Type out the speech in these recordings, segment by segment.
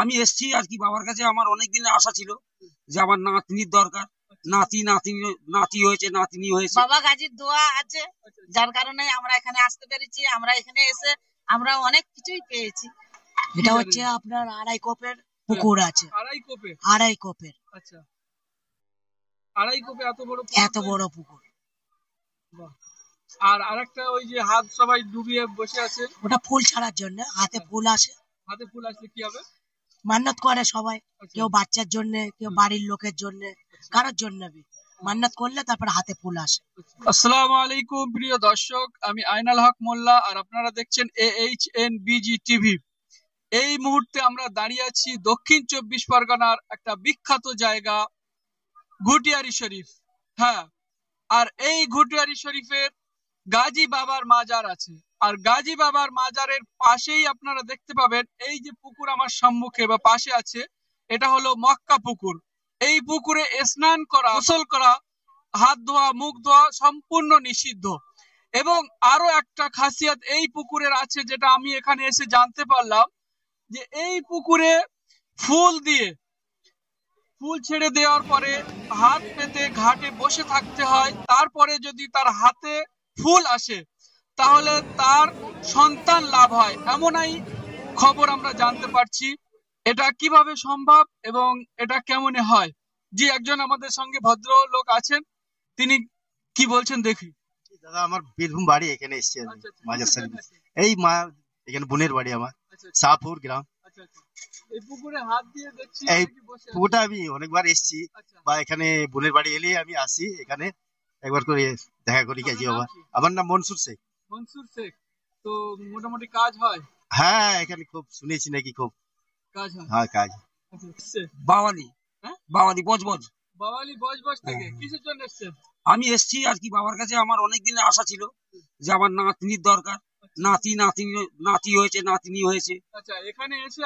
আমি এসছি আর কি বাবার কাছে। আমার অনেক দিনের আশা ছিল যে আমার নাতনির দরকার, নাতি হয়েছে, নাতনি হয়েছে। বাবা গাজীর দোয়া আছে, যার কারণে আমরা এখানে আসতে পেরেছি। আমরা এখানে এসে আমরা অনেক কিছুই পেয়েছি। এটা হচ্ছে আপনার 2.5 কোপের পুকুর আছে। 2.5 কোপের। আচ্ছা, 2.5 কোপে এত বড় পুকুর। আর আরেকটা ওই যে হাত সবাই ডুবিয়ে বসে আছে, ওটা ফুল ছাড়ার জন্য। হাতে ফুল আসে। হাতে ফুল আসলে কি হবে? মান্নত করে সবাই, কেউ বাচ্চার জন্য, কেউ বাড়ির লোকের জন্য, কারোর জন্য মান্নত করলে তারপর হাতে ফুল আসে। আসসালামু আলাইকুম প্রিয় দর্শক, আমি আইনাল হক মোল্লা আর আপনারা দেখছেন AHNBG টিভি। এই মুহূর্তে আমরা দাঁড়িয়ে আছি দক্ষিণ 24 পরগনার একটা বিখ্যাত জায়গা ঘুটিয়ারি শরীফ। হ্যাঁ, আর এই ঘুটিয়ারি শরীফের গাজী বাবার মাজার আছে। আর গাজী বাবার মাজারের পাশেই আপনারা দেখতে পাবেন এই যে পুকুর আমার সম্মুখে বা পাশে আছে, এটা হলো মক্কা পুকুর। এই পুকুরে স্নান করা, গোসল করা, হাত ধোয়া, মুখ ধোয়া সম্পূর্ণ নিষিদ্ধ। এবং আরো একটা খাসিয়াত এই পুকুরের আছে, যেটা আমি এখানে এসে জানতে পারলাম, যে এই পুকুরে ফুল ছেড়ে দেওয়ার পরে হাত পেতে ঘাটে বসে থাকতে হয়। তারপরে যদি তার হাতে ফুল আসে তাহলে তার সন্তান লাভ হয়, এমনই খবর আমরা জানতে পারছি। এটা কিভাবে সম্ভব এবং এটা কেমনে হয়? জি, একজন আমাদের সঙ্গে ভদ্র লোক আছেন, তিনি কি বলছেন দেখি। দাদা, আমার বীরভূম বাড়ি, এখানে এসেছি মাজার শরীফ। এই এখানে বোনের বাড়ি আমার, শাহপুর গ্রাম। এই পুকুরে হাত দিয়ে দেখছি, এই পুকুরটা আমি অনেকবার এসেছি, বা এখানে বোনের বাড়ি এলে আমি আসি, এখানে একবার করে দেখা করি গেছি বাবা। আমার নাম মনসুর শেখ। মনসুর শেখ, তো মোটামুটি কাজ হয়? হ্যাঁ, এখানে খুব শুনেছি নাকি খুব কাজ হয়। হ্যাঁ, কাজ। বাওয়ালি, বাওয়ালি বজবজ থেকে কিসের জন্য এসেছেন? আমি এসছি আর কি বাবার কাছে। আমার অনেক দিনের আশা ছিল যে আমার নাতনির দরকার, নাতি হয়েছে, নাতনি হয়েছে। আচ্ছা, এখানে এসে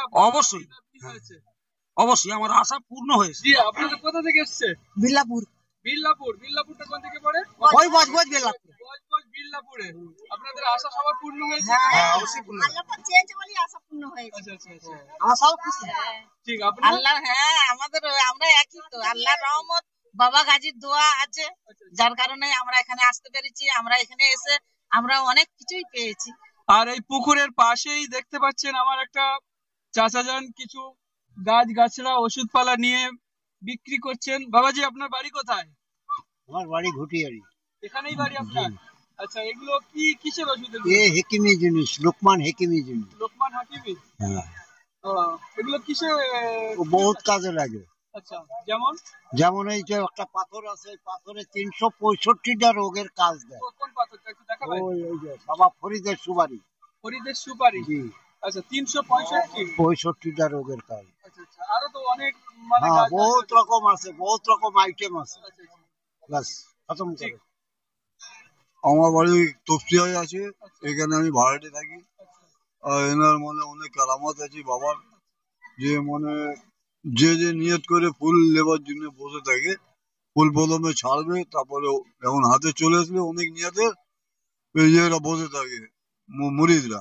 অবশ্যই আমার আশা পূর্ণ হয়েছে। জি, আপনারা কোথা থেকে এসেছেন? বিল্লাপুর। বিল্লাপুরটা কোন থেকে পড়ে? ওই বজবজ বিল্লাপুর। বজবজ বিল্লাপুরে। আপনাদের আশা সবার পূর্ণ হয়েছে? হ্যাঁ, অবশ্যই পূর্ণ। আল্লাহ পাক চেয়েছে বলি আশা পূর্ণ হয়েছে। আচ্ছা। আমরা সব খুশি। ঠিক, আপনারা? আল্লাহ, হ্যাঁ, আমাদের আমরা একই তো। আল্লাহর রহমত, বাবা গাজীর দোয়া আছে, যার কারণে আমরা এখানে আসতে পেরেছি। আমরা এখানে এসে আমরা অনেক কিছুই পেয়েছি। আর এই পুকুরের পাশেই দেখতে পাচ্ছেন আমার একটা চাচা যান কিছু গাছগাছড়া ওষুধপালা নিয়ে বিক্রি করছেন। বাবাজি, আপনার বাড়ি কোথায়? আমার বাড়ি ঘুটিয়ারি। এখানেই বাড়ি আপনার? আচ্ছা, এগুলো কি কিসের ওষুধ? হেকিমি জিনিস, লোকমান হেকিমি জিনিস। লোকমান হাকিমি? হ্যাঁ। এগুলো কিসে বহুত কাজে লাগে। আচ্ছা, যেমন এই যে একটা পাথর আছে, পাথরে 365টা রোগের কাজ দেয়। কোন পাথরটা একটু দেখাবেন? ওই যে বাবা ফরিদের সুপারি। ফরিদের সুপারি? জি। আচ্ছা, 365টা রোগের কাজ। আচ্ছা, আরো তো অনেক বহুত রকম আছে, বহুত রকম আইটেম আছে। বাস খতম করে। আমার বাড়ি তফসিয়ায় আছে, এখানে আমি ভাড়াটে থাকি। আর এনার মনে অনেক কারামত আছে বাবার, যে মানে যে নিয়ত করে ফুল নেবার জন্য বসে থাকে, ফুল প্রথমে ছাড়বে, তারপরে যখন হাতে চলে আসবে অনেক নিয়তের, এই যে এরা বসে থাকে মুরিদরা,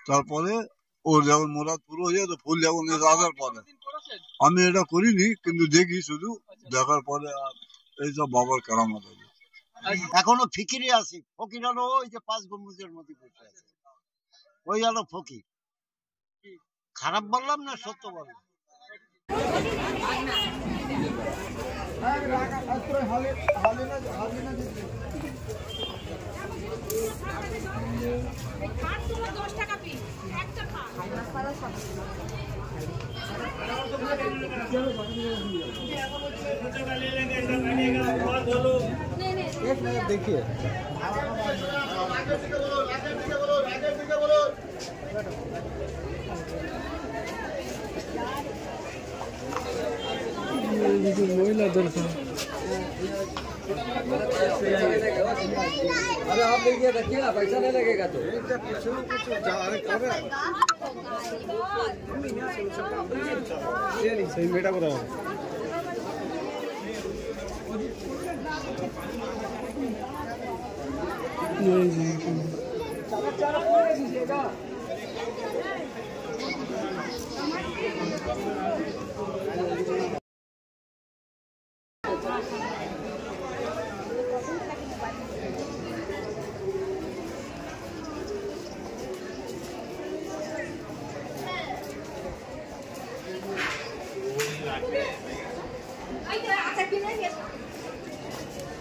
তারপরে ওর যখন মোরাদ পুরো হয়ে যায়, তো ফুল যখন আসার পরে। আমি এটা করিনি, কিন্তু দেখি শুধু, দেখার পরে এইসব বাবার কারামত আছে। এখনো ফিকিরে আছি। ফকির হলো ওই যে 5 গম্বুজের মধ্যে বসে আছে, ওই হলো ফকির। খারাপ বললাম না সত্য বললাম? देखिए महिला दर्शन। अरे आप देखिए, रखिए ना, पैसा नहीं लगेगा तो। सही बेटा बताओ।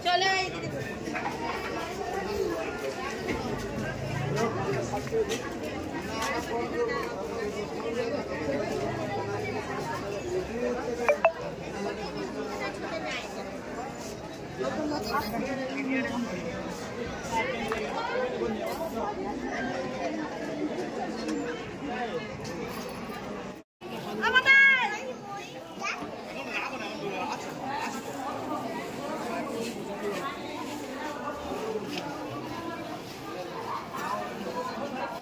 চলে